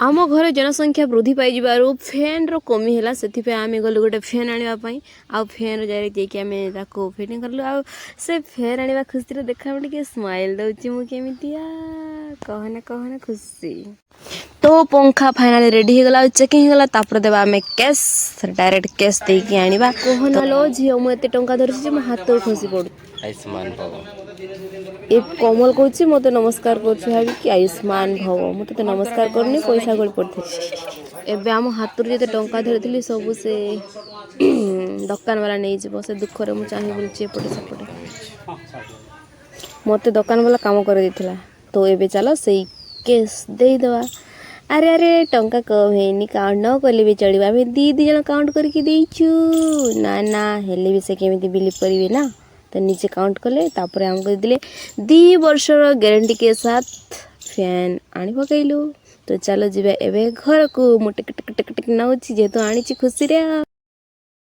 आम घर जनसंख्या वृद्धि पाई फैन रो कमी है से आम गलु गोटे फैन आने आउ फैन जाकि आम फिटिंग कलु आ से फैन आने खुशी देखा टे स्माइल दौची मुझे कहना कहना खुशी तो पंखा फाइनाली रेडी हो गला चेकिंग हो गला देवा आम कैश डायरेक्ट कैश देकी आनिबा कहना लो झील मुझे टंका धरছি मो हाथ खसी पड़ आयुष्मान भव ए कमल कौच मत नमस्कार कर आयुष्मान भव मुझे नमस्कार करनी पैसा गली पड़ी एबे आम हाथ जो टंका धरी सब से दुकान वाला नहीं जीव से दुखरे मुझे चाहे बोलूँ एपटे सेपटे मत दुकान वाला काम कर देथिला तो एबे चलो से केस देदेवा अरे अरे टंका कम है काउंट न कले भी चलो आम दी जन काउंट करके देचु ना ना हेले भी से केमी बिलीव करेंगे ना तो नीचे काउंट कले तापर आमको दिले 2 वर्षर गारंटी के साथ फैन आनी पकईलु तो चलो जीवा एबे घर को मु टिक टिक टिक टिक नौची जेहेतु आनी खुशी रे।